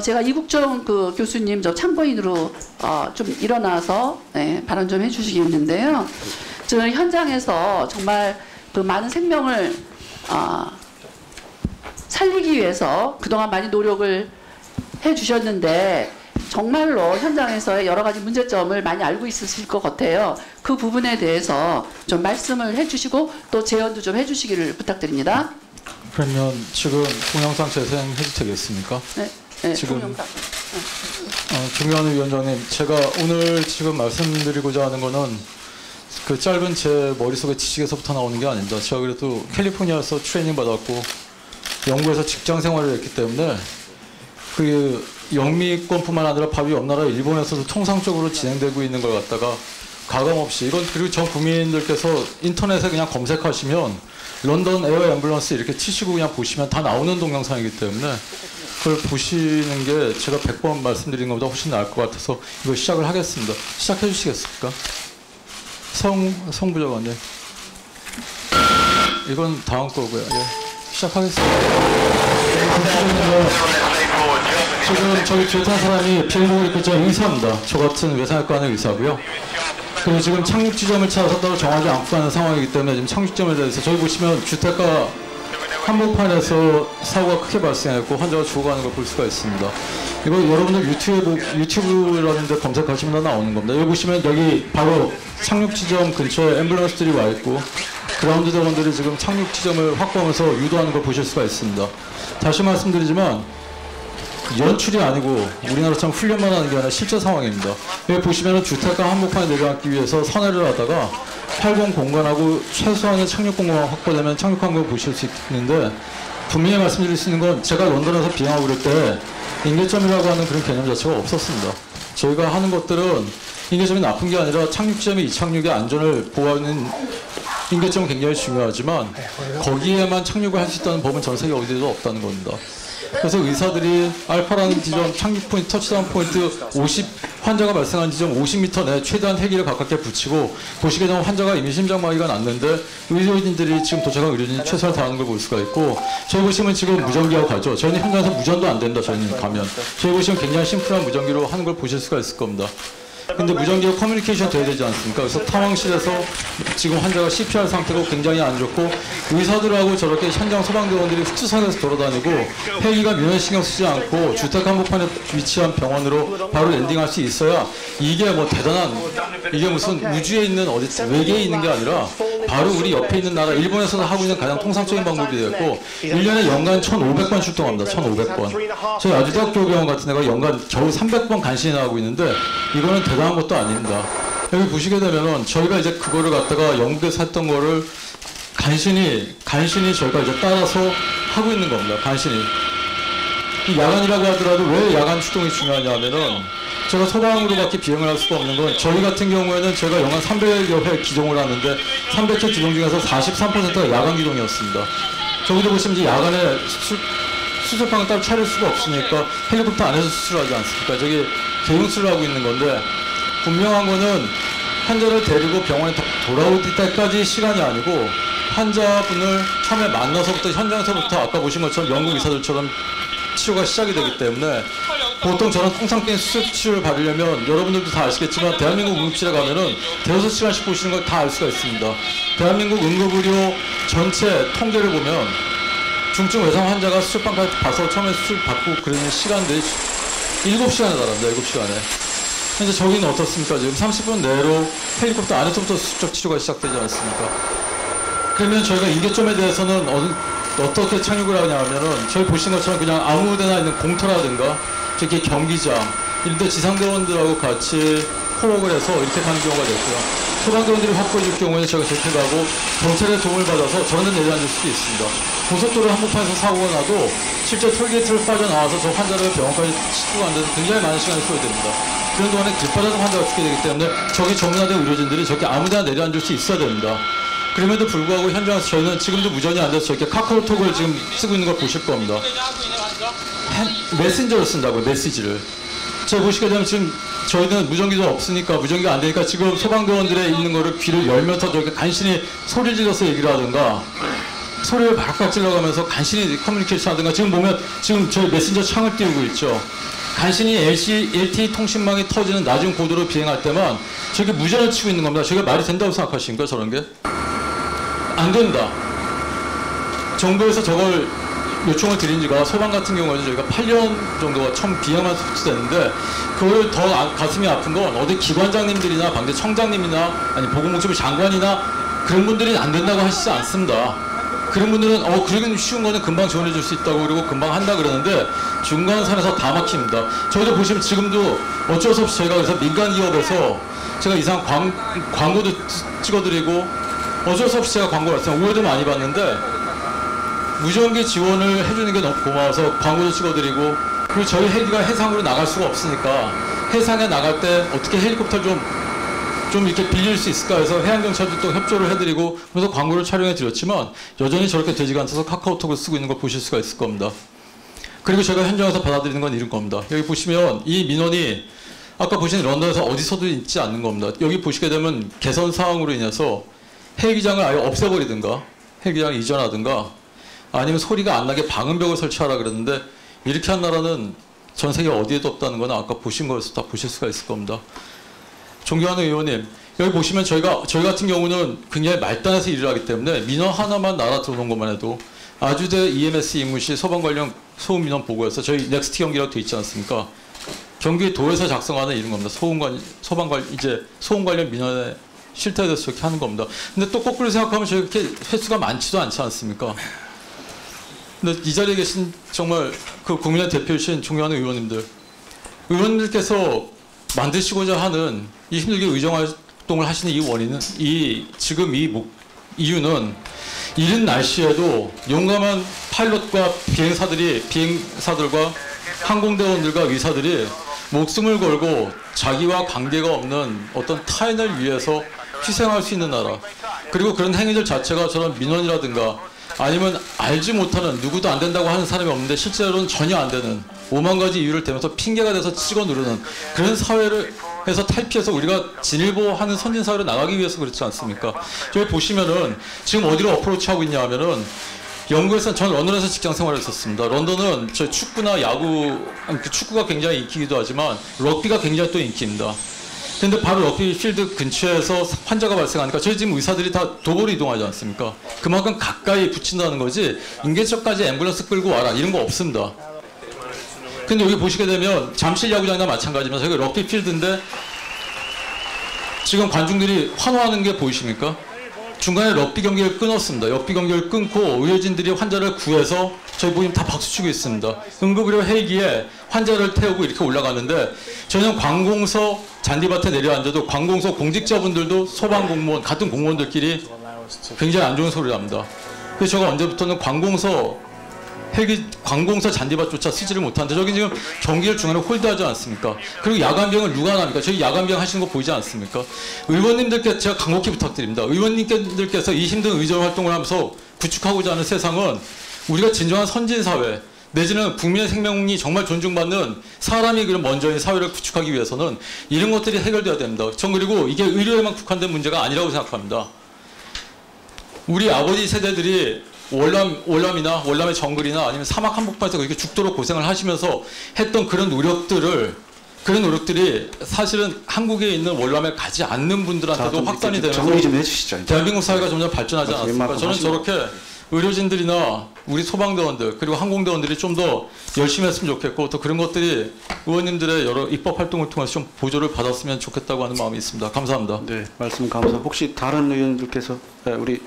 제가 이국정 그 교수님 저 참고인으로 좀 일어나서 발언 좀 해주시겠는데요. 저는 현장에서 정말 그 많은 생명을 살리기 위해서 그동안 많이 노력을 해주셨는데 정말로 현장에서의 여러 가지 문제점을 많이 알고 있으실 것 같아요. 그 부분에 대해서 좀 말씀을 해주시고 또 제언도 좀 해주시기를 부탁드립니다. 그러면 지금 동영상 재생해도 되겠습니까? 네, 지금 동영상. 김경환 위원장님, 제가 오늘 지금 말씀드리고자 하는 거는 그 짧은 제 머릿속의 지식에서부터 나오는 게 아닙니다. 제가 그래도 캘리포니아에서 트레이닝 받았고 영국에서 직장 생활을 했기 때문에 그 영미권뿐만 아니라 바로 옆 나라 일본에서도 통상적으로 진행되고 있는 걸 갖다가 가감없이 이건 그리고 전 국민들께서 인터넷에 그냥 검색하시면 런던 에어 앰뷸런스 이렇게 치시고 그냥 보시면 다 나오는 동영상이기 때문에 그걸 보시는 게 제가 100번 말씀드린 것보다 훨씬 나을 것 같아서 이거 시작을 하겠습니다. 시작해 주시겠습니까? 성부장관님. 이건 다음 거고요. 예. 시작하겠습니다. 지금 저기 조탄 사람이 비행복을 입고 저 의사입니다. 저 같은 외상외과의 의사고요. 그리고 지금 착륙 지점을 찾아서 정하지 않고 가는 상황이기 때문에 지금 착륙 지점에 대해서 저기 보시면 주택가 한복판에서 사고가 크게 발생했고 환자가 죽어가는 걸 볼 수가 있습니다. 이거 여러분들 유튜브라는 데 검색하시면 다 나오는 겁니다. 여기 보시면 여기 바로 착륙 지점 근처에 앰뷸런스들이 와 있고 그라운드 대원들이 지금 착륙 지점을 확보하면서 유도하는 걸 보실 수가 있습니다. 다시 말씀드리지만 연출이 아니고 우리나라처럼 훈련만 하는 게 아니라 실제 상황입니다. 여기 보시면 주택가 한복판에 내려앉기 위해서 선회를 하다가 80 공간하고 최소한의 착륙 공간만 확보되면 착륙한 걸 보실 수 있는데 분명히 말씀드릴 수 있는 건 제가 런던에서 비행하고 그럴 때 인계점이라고 하는 그런 개념 자체가 없었습니다. 저희가 하는 것들은 인계점이 나쁜 게 아니라 착륙 지점의 이착륙의 안전을 보호하는 인계점은 굉장히 중요하지만 거기에만 착륙을 할 수 있다는 법은 전 세계 어디에도 없다는 겁니다. 그래서 의사들이 알파라는 지점 착륙 포인트, 터치다운 포인트 50 환자가 발생한 지점 50m 내 최대한 헬기를 가깝게 붙이고 보시게 되면 환자가 이미 심장마비가 났는데 의료진들이 지금 도착한 의료진이 최선을 다하는 걸 볼 수가 있고 저희 보시면 지금 무전기하고 가죠. 저희는 현장에서 무전도 안 된다. 저희는 가면 저희 보시면 굉장히 심플한 무전기로 하는 걸 보실 수가 있을 겁니다. 근데 무전기로 커뮤니케이션 돼야 되지 않습니까? 그래서 탐황실에서 지금 환자가 CPR 상태고 굉장히 안 좋고 의사들하고 저렇게 현장 소방대원들이 흑수선에서 돌아다니고 헬기가 민원 신경 쓰지 않고 주택 한복판에 위치한 병원으로 바로 랜딩할 수 있어야 이게 뭐 대단한 이게 무슨 우주에 있는 어디 외계에 있는 게 아니라 바로 우리 옆에 있는 나라 일본에서는 하고 있는 가장 통상적인 방법이 되었고 1년에 연간 1,500번 출동합니다. 1,500번. 저희 아주대학교 병원 같은 데가 연간 겨우 300번 간신히 나가고 있는데 이거는 대단한 것도 아닙니다. 여기 보시게 되면은 저희가 이제 그거를 갖다가 영국에서 했던 거를 간신히 저희가 이제 따라서 하고 있는 겁니다. 간신히. 이 야간이라고 하더라도 왜 야간 출동이 중요하냐 하면은 제가 소방으로밖에 비행을 할 수가 없는 건 저희 같은 경우에는 제가 연간 300여 회 기동을 하는데 300회 기동 중에서 43%가 야간 기동이었습니다. 저기도 보시면 이제 야간에 수술방을 따로 차릴 수가 없으니까 헬리콥터 안에서 수술하지 않습니까? 저기 개용수를 하고 있는 건데 분명한 거는 환자를 데리고 병원에 돌아올 때까지 시간이 아니고 환자분을 처음에 만나서부터 현장에서부터 아까 보신 것처럼 영국 의사들처럼 치료가 시작이 되기 때문에 보통 저런 통상적인 수술 치료를 받으려면 여러분들도 다 아시겠지만 대한민국 응급실에 가면은 대여섯 시간씩 보시는 걸 다 알 수가 있습니다. 대한민국 응급의료 전체 통계를 보면 중증 외상 환자가 수술방까지 가서 처음에 수술 받고 그러는 시간들이 7시간에 달합니다. 7시간에. 근데 저기는 어떻습니까? 지금 30분 내로 헬리콥터 안에서부터 수적 치료가 시작되지 않습니까? 그러면 저희가 인계점에 대해서는 어떻게 착륙을 하냐 하면은 저희 보신 것처럼 그냥 아무 데나 있는 공터라든가 저기 경기장 이런 데 지상대원들하고 같이 호흡을 해서 이렇게 가는 경우가 됐고요. 소방대원들이 확보해 줄 경우에는 제가 저렇게 가고 경찰의 도움을 받아서 저런 데 내려앉을 수도 있습니다. 고속도로 한복판에서 사고가 나도 실제 톨게이트를 빠져나와서 저 환자를 병원까지 싣고 가는 데는 굉장히 많은 시간이 소요됩니다. 그런 동안에 길바닥에 환자가 죽게 되기 때문에 저기 전문화된 의료진들이 저렇게 아무 데나 내려앉을 수 있어야 됩니다. 그럼에도 불구하고 현장에서 저희는 지금도 무전이 안 돼서 저렇게 카카오톡을 지금 쓰고 있는 걸 보실 겁니다. 메신저를 쓴다고요, 메시지를. 제가 보시게 되면 지금 저희는 무전기도 없으니까 무전기가 안 되니까 지금 소방대원들의 있는 거를 귀를 열면서 저렇게 간신히 소리를 질러서 얘기를 하든가 소리를 바락바락 질러가면서 간신히 커뮤니케이션 하든가 지금 보면 지금 저희 메신저 창을 띄우고 있죠. 간신히 LTE 통신망이 터지는 낮은 고도로 비행할 때만 저게 무전을 치고 있는 겁니다. 저게 말이 된다고 생각하십니까? 저런 게? 안 된다. 정부에서 저걸 요청을 드린 지가 소방 같은 경우에는 저희가 8년 정도가 처음 비행만 소치됐는데 그걸 더 가슴이 아픈 건 어디 기관장님들이나 방대청장님이나 아니 보건복지부 장관이나 그런 분들이 안 된다고 하시지 않습니다. 그런 분들은 그러긴 쉬운 거는 금방 지원해 줄 수 있다고 그러고 금방 한다 그러는데 중간선에서 다 막힙니다. 저희도 보시면 지금도 어쩔 수 없이 저희가 그래서 민간 기업에서 제가 이상 광고도 찍어드리고 어쩔 수 없이 제가 광고를 했어요. 오해도 많이 받는데 무전기 지원을 해주는 게 너무 고마워서 광고도 찍어드리고 그리고 저희 헬기가 해상으로 나갈 수가 없으니까 해상에 나갈 때 어떻게 헬리콥터 좀 이렇게 빌릴 수 있을까 해서 해양경찰도 또 협조를 해드리고 그래서 광고를 촬영해 드렸지만 여전히 저렇게 되지가 않아서 카카오톡을 쓰고 있는 걸 보실 수가 있을 겁니다. 그리고 제가 현장에서 받아들이는 건 이런 겁니다. 여기 보시면 이 민원이 아까 보신 런던에서 어디서도 있지 않는 겁니다. 여기 보시게 되면 개선 사항으로 인해서 헬기장을 아예 없애버리든가 헬기장을 이전하든가 아니면 소리가 안 나게 방음벽을 설치하라 그랬는데 이렇게 한 나라는 전 세계 어디에도 없다는 건 아까 보신 거에서 다 보실 수가 있을 겁니다. 존경하는 의원님, 여기 보시면 저희 같은 경우는 굉장히 말단에서 일을 하기 때문에 민원 하나만 날아 들어오는 것만 해도 아주대 EMS 임무시 소방 관련 소음 민원 보고에서 저희 넥스트 경기라고 돼 있지 않습니까? 경기도에서 작성하는 이런 겁니다. 소음 관련 민원에 실태에 대해서 저렇게 하는 겁니다. 근데 또 거꾸로 생각하면 저렇게 횟수가 많지도 않지 않습니까? 근데 이 자리에 계신 정말 그 국민의 대표이신 존경하는 의원님들께서 만드시고자 하는 이 힘들게 의정활동을 하시는 이 원인은 이유는 이른 날씨에도 용감한 파일럿과 비행사들과 항공대원들과 의사들이 목숨을 걸고 자기와 관계가 없는 어떤 타인을 위해서 희생할 수 있는 나라 그리고 그런 행위들 자체가 저런 민원이라든가 아니면 알지 못하는 누구도 안 된다고 하는 사람이 없는데 실제로는 전혀 안 되는 5만 가지 이유를 대면서 핑계가 돼서 찍어 누르는 그런 사회를 해서 탈피해서 우리가 진일보하는 선진사회로 나가기 위해서 그렇지 않습니까? 저기 보시면은 지금 어디로 어프로치하고 있냐 하면은 영국에서 전 런던에서 직장 생활을 했었습니다. 런던은 저 축구나 야구, 축구가 굉장히 인기이기도 하지만 럭비가 굉장히 또 인기입니다. 근데 바로 럭비 필드 근처에서 환자가 발생하니까 저희 지금 의사들이 다 도보로 이동하지 않습니까? 그만큼 가까이 붙인다는 거지 인계처까지 앰뷸런스 끌고 와라 이런 거 없습니다. 근데 여기 보시게 되면 잠실 야구장이나 마찬가지입니다. 저기 럭비 필드인데 지금 관중들이 환호하는 게 보이십니까? 중간에 럭비 경기를 끊었습니다. 럭비 경기를 끊고 의료진들이 환자를 구해서 저희 보시면 다 박수치고 있습니다. 응급의료 헬기에 환자를 태우고 이렇게 올라가는데 저희는 관공서 잔디밭에 내려앉아도 관공서 공직자분들도 소방공무원 같은 공무원들끼리 굉장히 안 좋은 소리를 합니다. 그래서 제가 언제부터는 관공서 잔디밭조차 쓰지를 못하는데 저기 지금 전기를 중간에 홀드하지 않습니까? 그리고 야간병을 누가 안 합니까? 저희 야간병 하시는 거 보이지 않습니까? 의원님들께 제가 간곡히 부탁드립니다. 의원님들께서 이 힘든 의정 활동을 하면서 구축하고자 하는 세상은 우리가 진정한 선진사회 내지는 국민의 생명이 정말 존중받는 사람이 그런 먼저인 사회를 구축하기 위해서는 이런 것들이 해결돼야 됩니다. 전 그리고 이게 의료에만 국한된 문제가 아니라고 생각합니다. 우리 아버지 세대들이 월남의 정글이나 아니면 사막 한복판에서 그렇게 죽도록 고생을 하시면서 했던 그런 노력들이 사실은 한국에 있는 월남에 가지 않는 분들한테도 확산이 되면서 정리 좀 해주시죠. 대한민국 사회가 점점 발전하지 않았습니까? 저는 저렇게 의료진들이나 우리 소방대원들 그리고 항공대원들이 좀 더 열심히 했으면 좋겠고 또 그런 것들이 의원님들의 여러 입법 활동을 통해서 좀 보조를 받았으면 좋겠다고 하는 마음이 있습니다. 감사합니다. 네, 말씀 감사합니다. 혹시 다른 의원들께서 우리